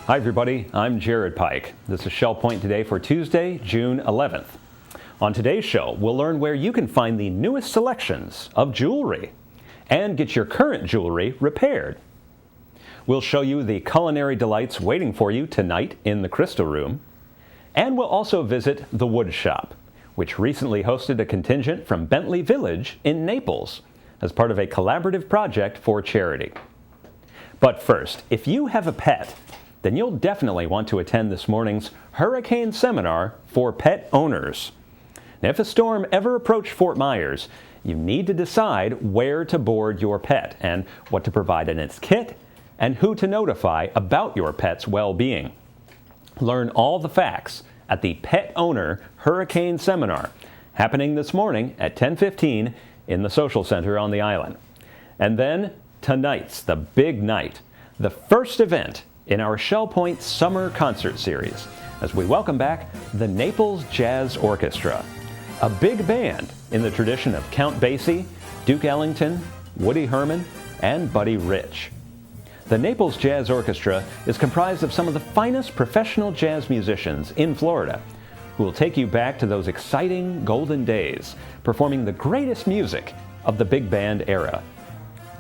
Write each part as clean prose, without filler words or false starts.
Hi everybody, I'm Jared Pike. This is Shell Point Today for Tuesday, June 11th. On today's show, we'll learn where you can find the newest selections of jewelry and get your current jewelry repaired. We'll show you the culinary delights waiting for you tonight in the Crystal Room. And we'll also visit the Woodshop, which recently hosted a contingent from Bentley Village in Naples as part of a collaborative project for charity. But first, if you have a pet, then you'll definitely want to attend this morning's Hurricane Seminar for Pet Owners. Now, if a storm ever approached Fort Myers, you need to decide where to board your pet and what to provide in its kit and who to notify about your pet's well-being. Learn all the facts at the Pet Owner Hurricane Seminar, happening this morning at 10:15 in the Social Center on the island. And then tonight's the big night, the first event in our Shell Point Summer Concert Series, as we welcome back the Naples Jazz Orchestra, a big band in the tradition of Count Basie, Duke Ellington, Woody Herman, and Buddy Rich. The Naples Jazz Orchestra is comprised of some of the finest professional jazz musicians in Florida, who will take you back to those exciting golden days, performing the greatest music of the big band era.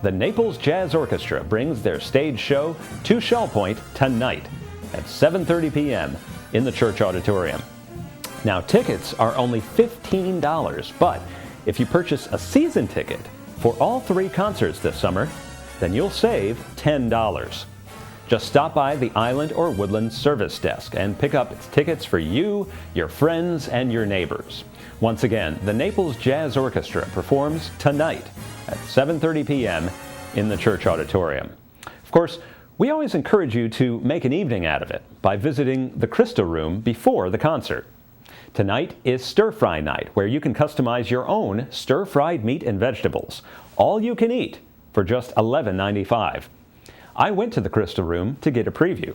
The Naples Jazz Orchestra brings their stage show to Shell Point tonight at 7:30 p.m. in the Church Auditorium. Now, tickets are only $15, but if you purchase a season ticket for all 3 concerts this summer, then you'll save $10. Just stop by the Island or Woodland service desk and pick up tickets for you, your friends, and your neighbors. Once again, the Naples Jazz Orchestra performs tonight at 7:30 p.m. in the Church Auditorium. Of course, we always encourage you to make an evening out of it by visiting the Crystal Room before the concert. Tonight is stir-fry night, where you can customize your own stir-fried meat and vegetables, all you can eat, for just $11.95. I went to the Crystal Room to get a preview.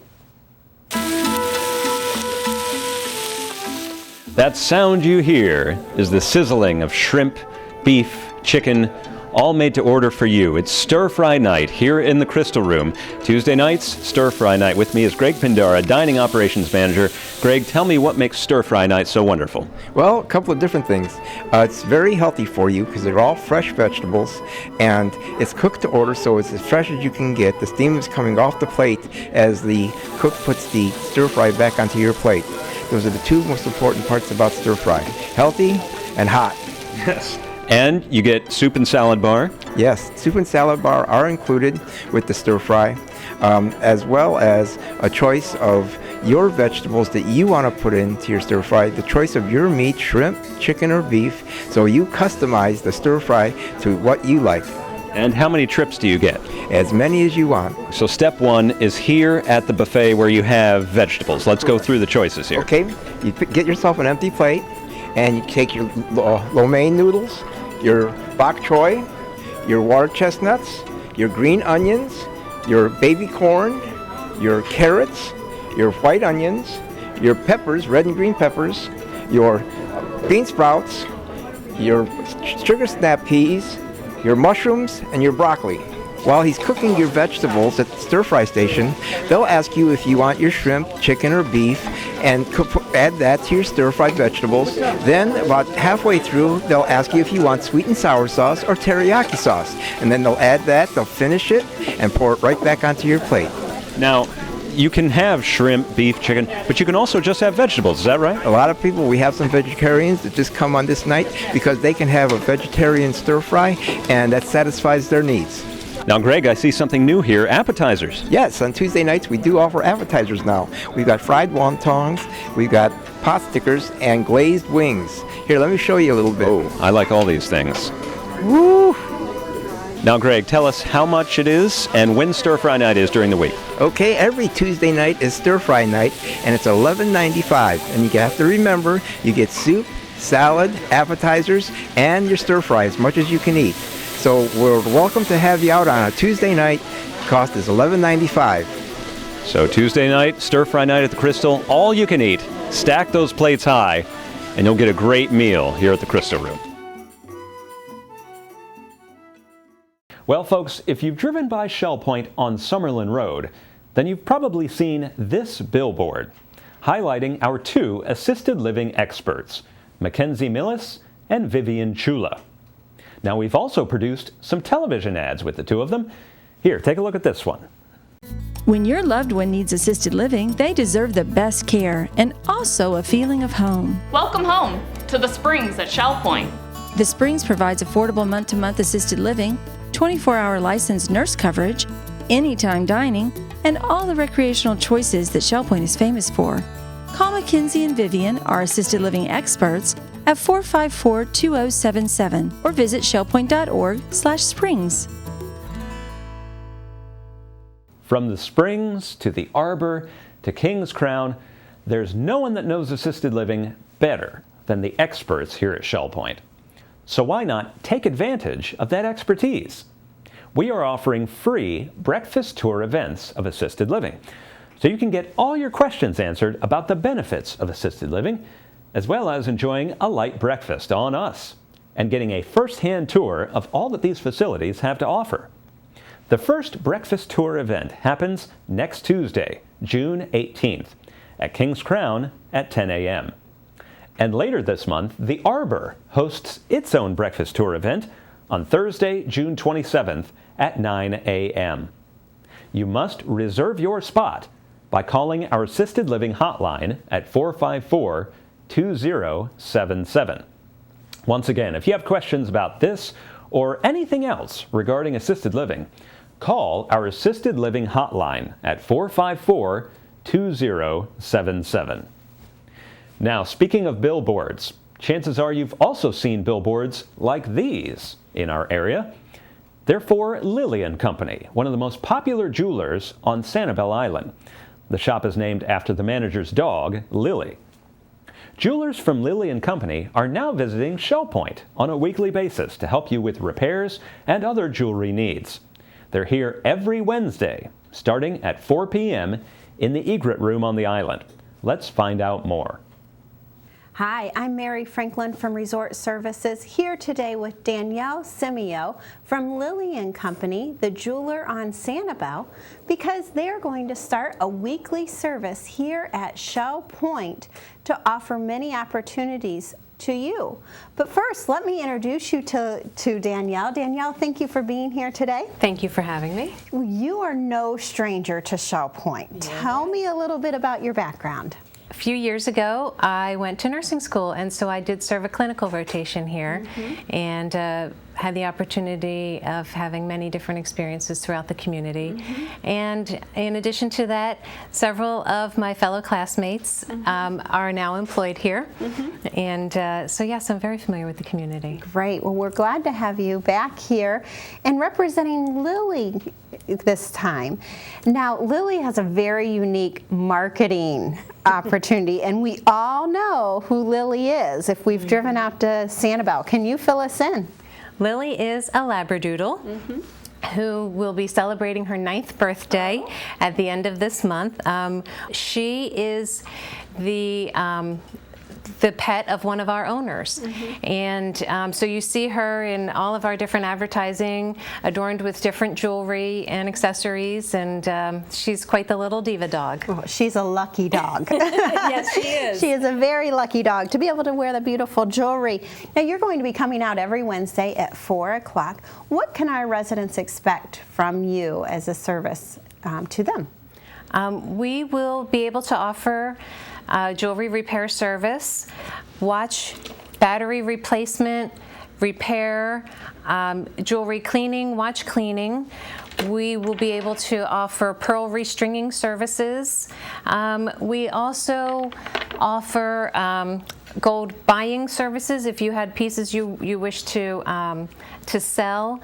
That sound you hear is the sizzling of shrimp, beef, chicken, all made to order for you. It's stir-fry night here in the Crystal Room. Tuesday nights, stir-fry night. With me is Greg Pindara, Dining Operations Manager. Greg, tell me what makes stir-fry night so wonderful. Well, a couple of different things. It's very healthy for you because they're all fresh vegetables, and it's cooked to order, so it's as fresh as you can get. The steam is coming off the plate as the cook puts the stir-fry back onto your plate. Those are the 2 most important parts about stir-fry: healthy and hot. Yes. And you get soup and salad bar. Yes, soup and salad bar are included with the stir-fry, as well as a choice of your vegetables that you want to put into your stir-fry, the choice of your meat, shrimp, chicken, or beef, so you customize the stir-fry to what you like. And how many trips do you get? As many as you want. So step 1 is here at the buffet where you have vegetables. Let's go through the choices here. Okay, you get yourself an empty plate, and you take your lo mein noodles, your bok choy, your water chestnuts, your green onions, your baby corn, your carrots, your white onions, your peppers, red and green peppers, your bean sprouts, your sugar snap peas, your mushrooms, and your broccoli. While he's cooking your vegetables at the stir-fry station, they'll ask you if you want your shrimp, chicken, or beef, and add that to your stir-fried vegetables. Then, about halfway through, they'll ask you if you want sweet and sour sauce or teriyaki sauce. And then they'll add that, they'll finish it, and pour it right back onto your plate. Now, you can have shrimp, beef, chicken, but you can also just have vegetables, is that right? A lot of people, we have some vegetarians that just come on this night because they can have a vegetarian stir-fry, and that satisfies their needs. Now, Greg, I see something new here, appetizers. Yes, on Tuesday nights we do offer appetizers now. We've got fried wontons, we've got pot stickers, and glazed wings. Here, let me show you a little bit. Oh, I like all these things. Woo! Now, Greg, tell us how much it is and when stir-fry night is during the week. Okay, every Tuesday night is stir-fry night, and it's $11.95. And you have to remember, you get soup, salad, appetizers, and your stir-fry, as much as you can eat. So we're welcome to have you out on a Tuesday night. Cost is $11.95. So Tuesday night, stir-fry night at the Crystal, all you can eat. Stack those plates high, and you'll get a great meal here at the Crystal Room. Well, folks, if you've driven by Shell Point on Summerlin Road, then you've probably seen this billboard highlighting our 2 assisted living experts, Mackenzie Millis and Vivian Chula. Now, we've also produced some television ads with the 2 of them. Here, take a look at this one. When your loved one needs assisted living, they deserve the best care and also a feeling of home. Welcome home to the Springs at Shell Point. The Springs provides affordable month-to-month assisted living, 24-hour licensed nurse coverage, anytime dining, and all the recreational choices that Shell Point is famous for. Call Mackenzie and Vivian, our assisted living experts, at 454-2077 or visit shellpoint.org/springs. From the Springs to the Arbor to King's Crown, there's no one that knows assisted living better than the experts here at Shell Point. So why not take advantage of that expertise? We are offering free breakfast tour events of assisted living, so you can get all your questions answered about the benefits of assisted living, as well as enjoying a light breakfast on us and getting a first-hand tour of all that these facilities have to offer. The first breakfast tour event happens next Tuesday, June 18th, at King's Crown at 10 a.m. And later this month, the Arbor hosts its own breakfast tour event on Thursday, June 27th at 9 a.m. You must reserve your spot by calling our assisted living hotline at 454-2077. Once again, if you have questions about this or anything else regarding assisted living, call our assisted living hotline at 454-2077. Now, speaking of billboards, chances are you've also seen billboards like these in our area. They're for Lilly and Company, one of the most popular jewelers on Sanibel Island. The shop is named after the manager's dog, Lily. Jewelers from Lilly and Company are now visiting Shell Point on a weekly basis to help you with repairs and other jewelry needs. They're here every Wednesday, starting at 4 p.m. in the egret room on the island. Let's find out more. Hi, I'm Mary Franklin from Resort Services, here today with Danielle Simeo from Lilly and Company, the jeweler on Sanibel, because they're going to start a weekly service here at Shell Point to offer many opportunities to you. But first, let me introduce you to Danielle. Danielle, thank you for being here today. Thank you for having me. You are no stranger to Shell Point. Yeah. Tell me a little bit about your background. A few years ago, I went to nursing school, and so I did serve a clinical rotation here, and had the opportunity of having many different experiences throughout the community. And in addition to that, several of my fellow classmates are now employed here. And so yes, I'm very familiar with the community. Great. Well, we're glad to have you back here and representing Lilly this time. Now, Lilly has a very unique marketing opportunity, and we all know who Lilly is if we've driven out to Sanibel. Can you fill us in? Lily is a Labradoodle who will be celebrating her 9th birthday at the end of this month. She is the pet of one of our owners. And so you see her in all of our different advertising, adorned with different jewelry and accessories, and she's quite the little diva dog. Oh, she's a lucky dog. Yes, she is. She is a very lucky dog to be able to wear the beautiful jewelry. Now, you're going to be coming out every Wednesday at 4 o'clock. What can our residents expect from you as a service to them? We will be able to offer jewelry repair service, watch battery replacement, repair, jewelry cleaning, watch cleaning. We will be able to offer pearl restringing services. We also offer gold buying services if you had pieces you wish to sell,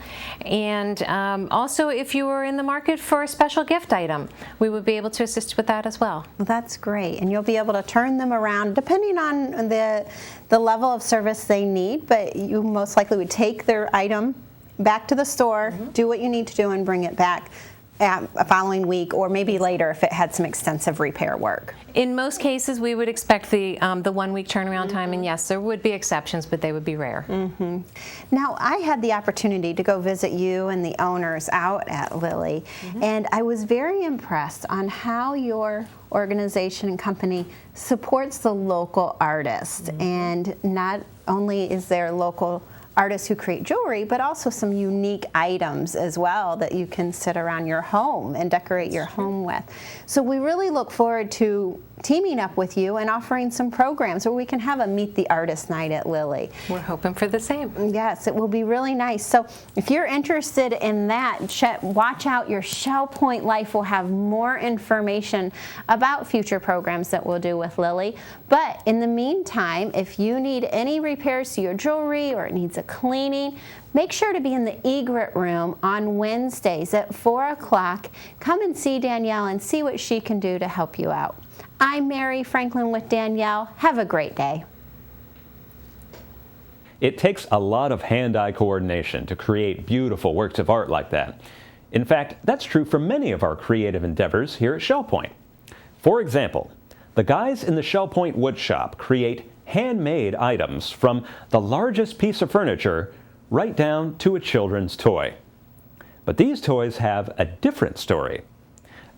and also if you were in the market for a special gift item, we would be able to assist with that as well. Well, that's great, and you'll be able to turn them around depending on the level of service they need, but you most likely would take their item back to the store, do what you need to do, and bring it back a following week, or maybe later if it had some extensive repair work? In most cases, we would expect the 1 week turnaround time, and yes, there would be exceptions, but they would be rare. Now, I had the opportunity to go visit you and the owners out at Lilly, and I was very impressed on how your organization and company supports the local artists. And not only is there local artists who create jewelry, but also some unique items as well that you can sit around your home and decorate your home with. So we really look forward to teaming up with you and offering some programs where we can have a Meet the Artist night at Lilly. We're hoping for the same. Yes, it will be really nice. So if you're interested in that, watch out. Your Shell Point Life will have more information about future programs that we'll do with Lilly. But in the meantime, if you need any repairs to your jewelry or it needs a cleaning, make sure to be in the egret room on Wednesdays at 4 o'clock. Come and see Danielle and see what she can do to help you out. I'm Mary Franklin with Danielle. Have a great day. It takes a lot of hand-eye coordination to create beautiful works of art like that. In fact, that's true for many of our creative endeavors here at Shell Point. For example, the guys in the Shell Point Woodshop create handmade items from the largest piece of furniture right down to a children's toy. But these toys have a different story.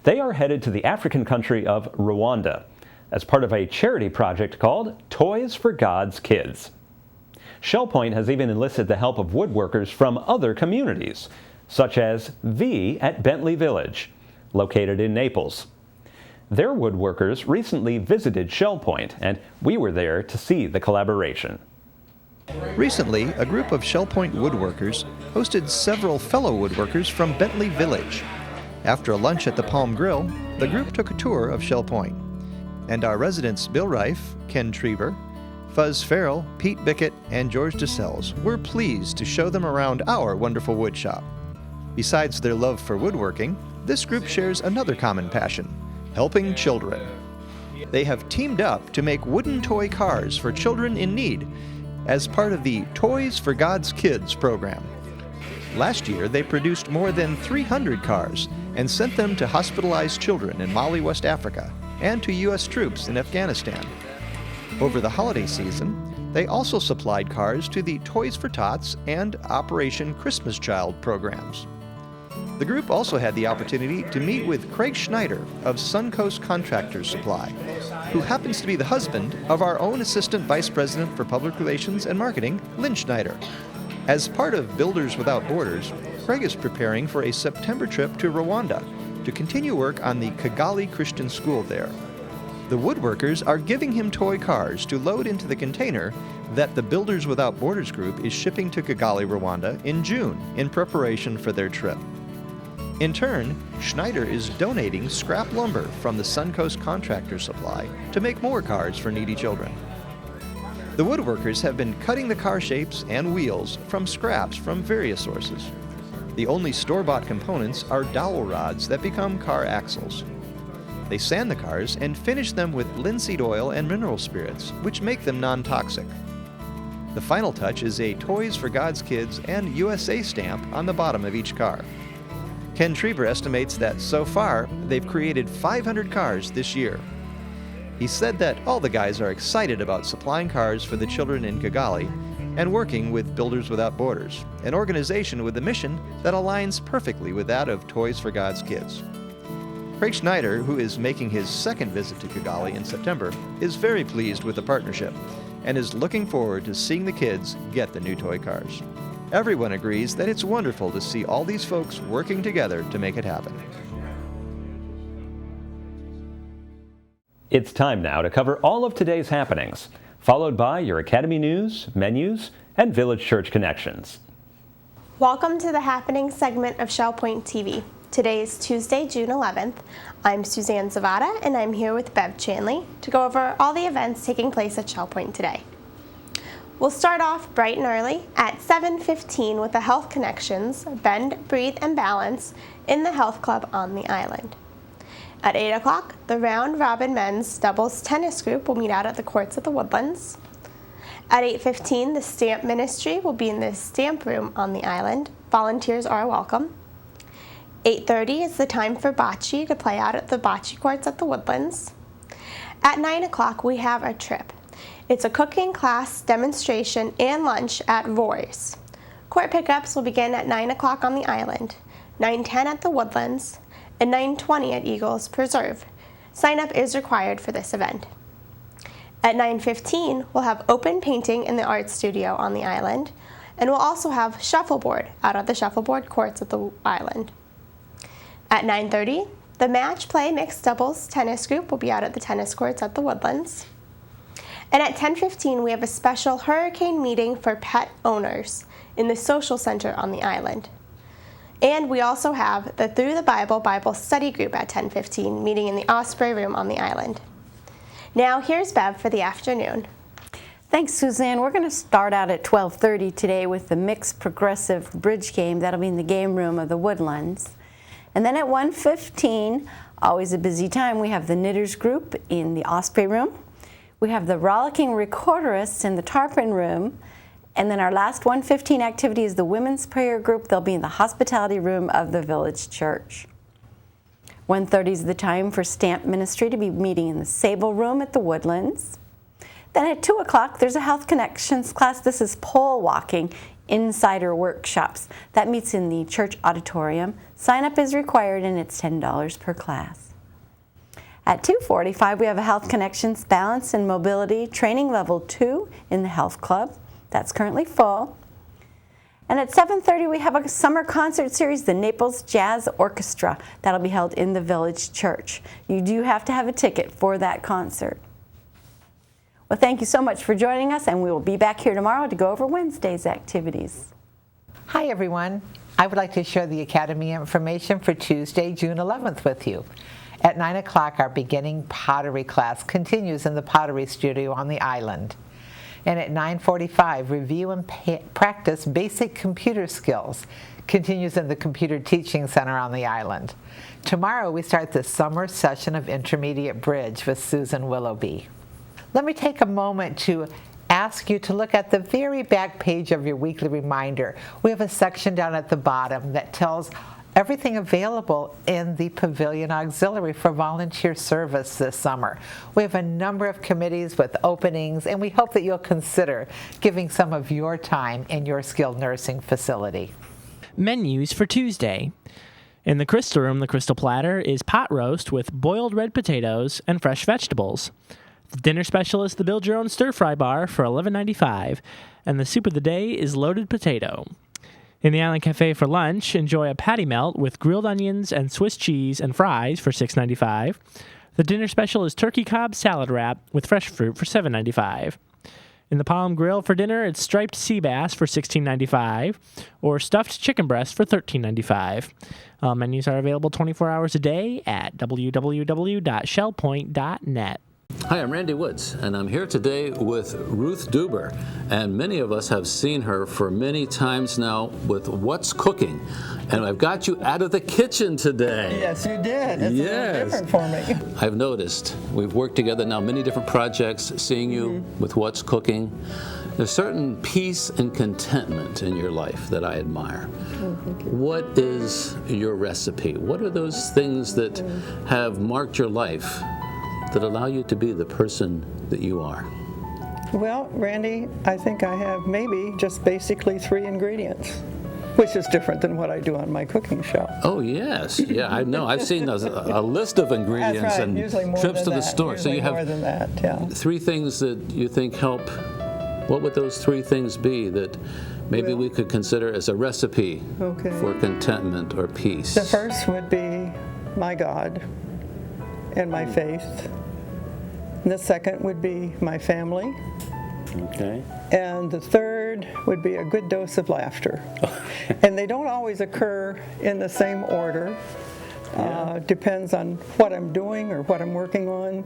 They are headed to the African country of Rwanda as part of a charity project called Toys for God's Kids. Shell Point has even enlisted the help of woodworkers from other communities, such as V at Bentley Village, located in Naples. Their woodworkers recently visited Shell Point, and we were there to see the collaboration. Recently, a group of Shell Point woodworkers hosted several fellow woodworkers from Bentley Village. After a lunch at the Palm Grill, the group took a tour of Shell Point. And our residents Bill Reif, Ken Trieber, Fuzz Farrell, Pete Bickett, and George DeSells were pleased to show them around our wonderful wood shop. Besides their love for woodworking, this group shares another common passion, helping children. They have teamed up to make wooden toy cars for children in need as part of the Toys for God's Kids program. Last year, they produced more than 300 cars and sent them to hospitalized children in Mali, West Africa, and to U.S. troops in Afghanistan. Over the holiday season, they also supplied cars to the Toys for Tots and Operation Christmas Child programs. The group also had the opportunity to meet with Craig Schneider of Suncoast Contractors Supply, who happens to be the husband of our own Assistant Vice President for Public Relations and Marketing, Lynn Schneider. As part of Builders Without Borders, Craig is preparing for a September trip to Rwanda to continue work on the Kigali Christian School there. The woodworkers are giving him toy cars to load into the container that the Builders Without Borders group is shipping to Kigali, Rwanda in June in preparation for their trip. In turn, Schneider is donating scrap lumber from the Suncoast Contractors Supply to make more cars for needy children. The woodworkers have been cutting the car shapes and wheels from scraps from various sources. The only store-bought components are dowel rods that become car axles. They sand the cars and finish them with linseed oil and mineral spirits, which make them non-toxic. The final touch is a Toys for God's Kids and USA stamp on the bottom of each car. Ken Trieber estimates that so far, they've created 500 cars this year. He said that all the guys are excited about supplying cars for the children in Kigali and working with Builders Without Borders, an organization with a mission that aligns perfectly with that of Toys for God's Kids. Craig Schneider, who is making his second visit to Kigali in September, is very pleased with the partnership and is looking forward to seeing the kids get the new toy cars. Everyone agrees that it's wonderful to see all these folks working together to make it happen. It's time now to cover all of today's happenings, followed by your Academy News, menus, and Village Church connections. Welcome to the Happening segment of Shell Point TV. Today is Tuesday, June 11th. I'm Suzanne Zavada, and I'm here with Bev Chanley to go over all the events taking place at Shell Point today. We'll start off bright and early at 7:15 with the Health Connections, Bend, Breathe, and Balance in the Health Club on the island. At 8 o'clock, the Round Robin Men's Doubles Tennis Group will meet out at the courts at the Woodlands. At 8:15, the Stamp Ministry will be in the Stamp Room on the island. Volunteers are welcome. 8:30 is the time for bocce to play out at the bocce courts at the Woodlands. At 9 o'clock, we have a trip. It's a cooking class, demonstration, and lunch at Roy's. Court pickups will begin at 9 o'clock on the island, 9:10 at the Woodlands, and 9:20 at Eagles Preserve. Sign-up is required for this event. At 9:15, we'll have open painting in the art studio on the island, and we'll also have shuffleboard out at the shuffleboard courts at the island. At 9:30, the match play mixed doubles tennis group will be out at the tennis courts at the Woodlands. And at 10:15, we have a special hurricane meeting for pet owners in the social center on the island. And we also have the Through the Bible study group at 10:15, meeting in the Osprey room on the island. Now here's Bev for the afternoon. Thanks, Suzanne. We're going to start out at 12:30 today with the mixed progressive bridge game. That'll be in the game room of the Woodlands. And then at 1:15, always a busy time, we have the knitters group in the Osprey room. We have the rollicking recorderists in the Tarpon room. And then our last 1:15 activity is the women's prayer group. They'll be in the hospitality room of the village church. 1:30 is the time for stamp ministry to be meeting in the Sable room at the Woodlands. Then at 2 o'clock, there's a Health Connections class. This is pole walking insider workshops. That meets in the church auditorium. Sign up is required and it's $10 per class. At 2:45, we have a Health Connections Balance and Mobility Training Level 2 in the Health Club. That's currently full. And at 7:30, we have a summer concert series, the Naples Jazz Orchestra. That'll be held in the village church. You do have to have a ticket for that concert. Well, thank you so much for joining us, and we will be back here tomorrow to go over Wednesday's activities. Hi, everyone. I would like to share the Academy information for Tuesday, June 11th with you. At 9 o'clock, our beginning pottery class continues in the pottery studio on the island. And at 9:45, review and practice basic computer skills continues in the Computer Teaching Center on the island. Tomorrow, we start the summer session of Intermediate Bridge with Susan Willoughby. Let me take a moment to ask you to look at the very back page of your weekly reminder. We have a section down at the bottom that tells everything available in the Pavilion Auxiliary for volunteer service this summer. We have a number of committees with openings, and we hope that you'll consider giving some of your time in your skilled nursing facility. Menus for Tuesday. In the Crystal Room, the Crystal Platter is pot roast with boiled red potatoes and fresh vegetables. The dinner special is the Build Your Own Stir Fry Bar for $11.95, and the soup of the day is loaded potato. In the Island Cafe for lunch, enjoy a patty melt with grilled onions and Swiss cheese and fries for $6.95. The dinner special is turkey cob salad wrap with fresh fruit for $7.95. In the Palm Grill for dinner, it's striped sea bass for $16.95 or stuffed chicken breast for $13.95. Menus are available 24 hours a day at www.shellpoint.net. Hi, I'm Randy Woods, and I'm here today with Ruth Deuber, and many of us have seen her for many times now with What's Cooking, and I've got you out of the kitchen today. Yes, you did. It's a little different for me. I've noticed. We've worked together now many different projects, seeing you with What's Cooking. There's certain peace and contentment in your life that I admire. What is your recipe? What are those things that have marked your life that allow you to be the person that you are? Well, Randy, I think I have maybe just basically 3 ingredients, which is different than what I do on my cooking show. Oh, yes. Yeah, I know. I've seen a list of ingredients That's right. and Usually more trips than to the that. store. Usually so you have more than that, yeah. 3 things that you think help. What would those 3 things be that maybe we could consider as a recipe for contentment or peace? The first would be my God and my faith. And the second would be my family. Okay. And the third would be a good dose of laughter. And they don't always occur in the same order. Depends on what I'm doing or what I'm working on.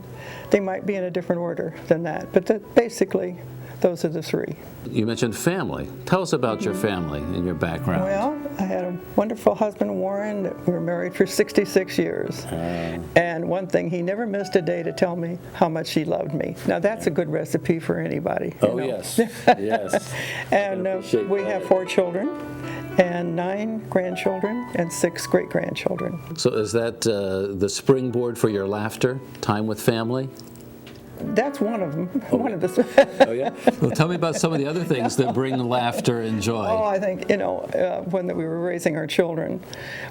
They might be in a different order than that. But basically, those are the 3. You mentioned family. Tell us about your family and your background. Well, I had a wonderful husband, Warren. We were married for 66 years. And one thing, he never missed a day to tell me how much he loved me. Now, that's a good recipe for anybody. Oh, yes. Yes. And we have 4 children. and 9 grandchildren and 6 great-grandchildren. So is that the springboard for your laughter, time with family? That's one of them. One of the. Oh, yeah? Well, tell me about some of the other things that bring laughter and joy. Oh, I think, when we were raising our children,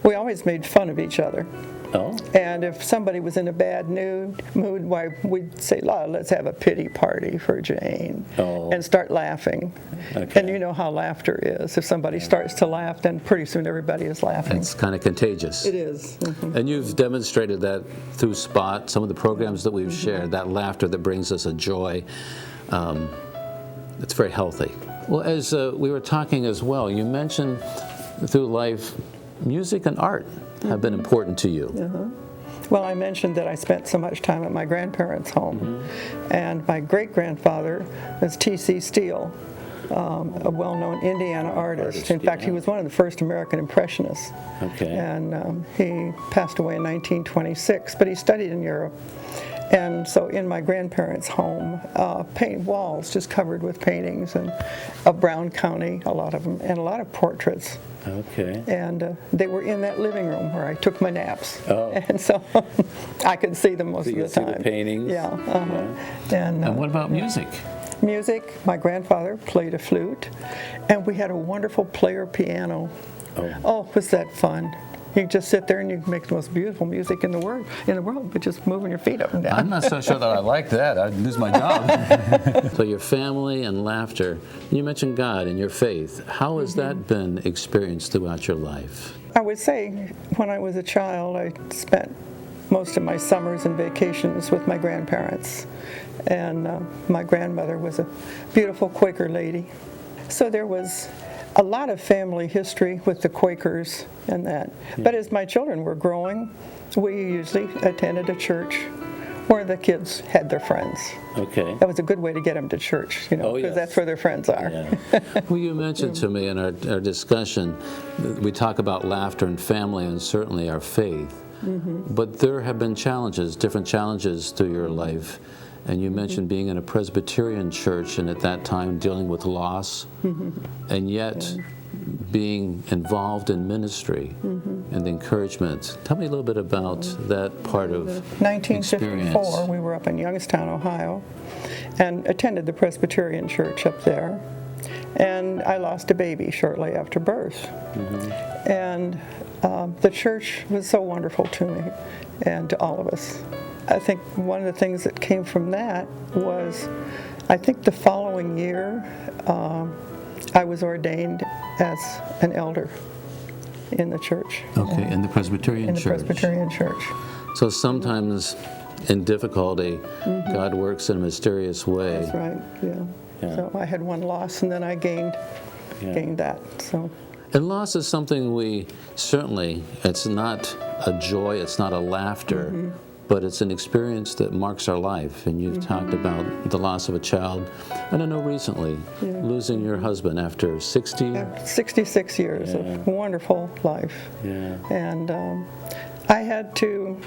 we always made fun of each other. Oh. And if somebody was in a bad mood, why we'd say, let's have a pity party for Jane, and start laughing. Okay. And you know how laughter is. If somebody starts to laugh, then pretty soon everybody is laughing. It's kind of contagious. It is. Mm-hmm. And you've demonstrated that through Spot, some of the programs that we've shared, that laughter that brings us a joy. It's very healthy. Well, as we were talking as well, you mentioned through life, music and art have been important to you. Well, I mentioned that I spent so much time at my grandparents' home, and my great-grandfather was T.C. Steele, a well-known Indiana artist. In fact, he was one of the first American Impressionists. Okay. And he passed away in 1926, but he studied in Europe. And so in my grandparents' home, walls just covered with paintings of Brown County, a lot of them, and a lot of portraits. Okay. And they were in that living room where I took my naps. Oh. And so I could see them most of the time. See the paintings. Yeah. And what about music? Music, my grandfather played a flute, and we had a wonderful player piano. Oh, was that fun. You just sit there and you can make the most beautiful music in the world, but just moving your feet up and down. I'm not so sure that I like that. I'd lose my job. So your family and laughter. You mentioned God and your faith. How has that been experienced throughout your life? I would say when I was a child, I spent most of my summers and vacations with my grandparents. And my grandmother was a beautiful Quaker lady. So there was a lot of family history with the Quakers and that. But as my children were growing, we usually attended a church where the kids had their friends. Okay. That was a good way to get them to church, because that's where their friends are. Yeah. Well, you mentioned to me in our discussion, we talk about laughter and family and certainly our faith. But there have been challenges, different challenges through your life. And you mentioned being in a Presbyterian church and at that time dealing with loss, and yet being involved in ministry and encouragement. Tell me a little bit about that part of 1954, experience. we were up in Youngstown, Ohio, and attended the Presbyterian church up there. And I lost a baby shortly after birth. And the church was so wonderful to me and to all of us. I think one of the things that came from that was, I think the following year, I was ordained as an elder in the church. Okay, in the Presbyterian church. In the Presbyterian church. So sometimes in difficulty, God works in a mysterious way. That's right, yeah. So I had one loss, and then I gained that. So. And loss is something we certainly, it's not a joy, it's not a laughter, but it's an experience that marks our life. And you've talked about the loss of a child, and I know recently, losing your husband after 66 years of wonderful life. And I had to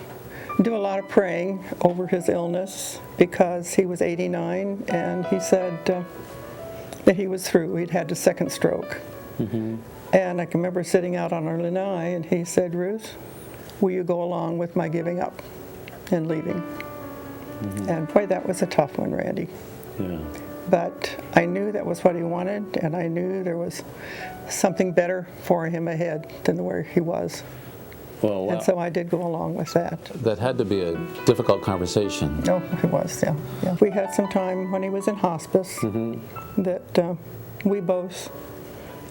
do a lot of praying over his illness because he was 89, and he said that he was through. He'd had a second stroke. And I can remember sitting out on our lanai, and he said, "Ruth, will you go along with my giving up and leaving?" And boy, that was a tough one, Randy. But I knew that was what he wanted, and I knew there was something better for him ahead than where he was. Well, and so I did go along with that. That had to be a difficult conversation. Oh, it was, yeah. We had some time when he was in hospice that we both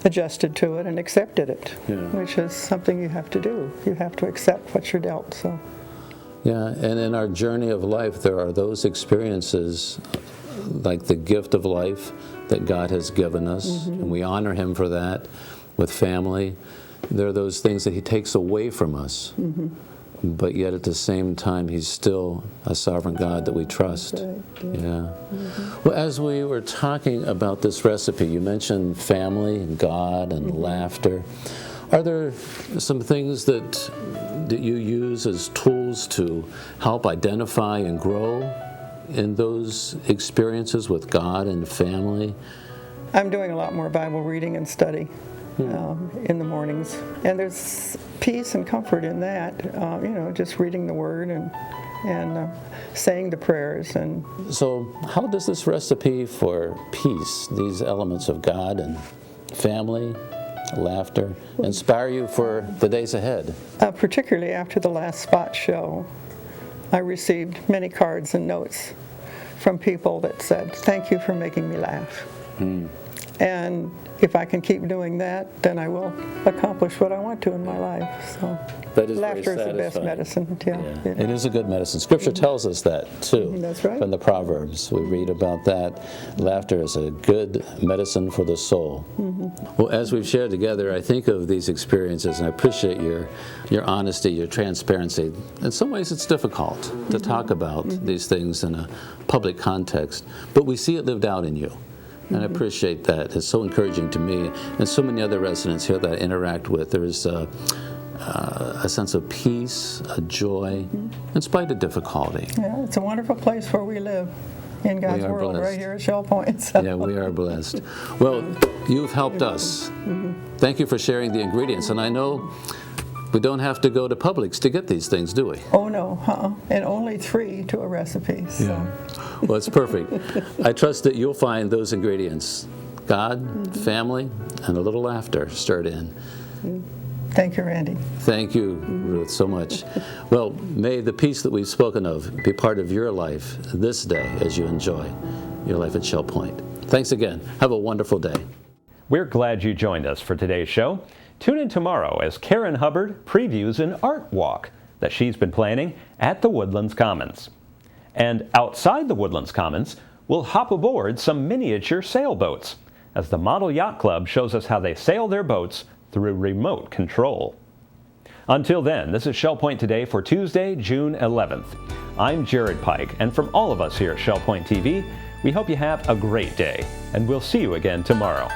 adjusted to it and accepted it, which is something you have to do. You have to accept what you're dealt. So. Yeah, and in our journey of life, there are those experiences like the gift of life that God has given us, and we honor Him for that with family. There are those things that He takes away from us, but yet at the same time, He's still a sovereign God that we trust. Well, as we were talking about this recipe, you mentioned family and God and laughter. Are there some things that you use as tools to help identify and grow in those experiences with God and family? I'm doing a lot more Bible reading and study. in the mornings. And there's peace and comfort in that, just reading the Word and saying the prayers. And So how does this recipe for peace, these elements of God and family, laughter, inspire you for the days ahead? Particularly after the last spot show, I received many cards and notes from people that said, "Thank you for making me laugh." And if I can keep doing that, then I will accomplish what I want to in my life. So That is laughter is very the best satisfying. medicine. Yeah. It is a good medicine. Scripture tells us that too. That's right. From the Proverbs, we read about that. Laughter is a good medicine for the soul. Well, as we've shared together, I think of these experiences, and I appreciate your honesty, your transparency. In some ways, it's difficult to talk about these things in a public context, but we see it lived out in you. And I appreciate that. It's so encouraging to me and so many other residents here that I interact with. There is a sense of peace, a joy, in spite of difficulty. Yeah, it's a wonderful place where we live in God's We are world, blessed. right here at Shell Point. So. Yeah, we are blessed. Well, you've helped us. Thank you for sharing the ingredients. And I know we don't have to go to Publix to get these things, do we? Oh, no, and only 3 to a recipe. So. Well, it's perfect. I trust that you'll find those ingredients: God, family, and a little laughter stirred in. Thank you, Randy. Thank you, Ruth, so much. Well, may the peace that we've spoken of be part of your life this day as you enjoy your life at Shell Point. Thanks again. Have a wonderful day. We're glad you joined us for today's show. Tune in tomorrow as Karen Hubbard previews an art walk that she's been planning at the Woodlands Commons. And outside the Woodlands Commons, we'll hop aboard some miniature sailboats as the Model Yacht Club shows us how they sail their boats through remote control. Until then, this is Shell Point Today for Tuesday, June 11th. I'm Jared Pike, and from all of us here at Shell Point TV, we hope you have a great day, and we'll see you again tomorrow.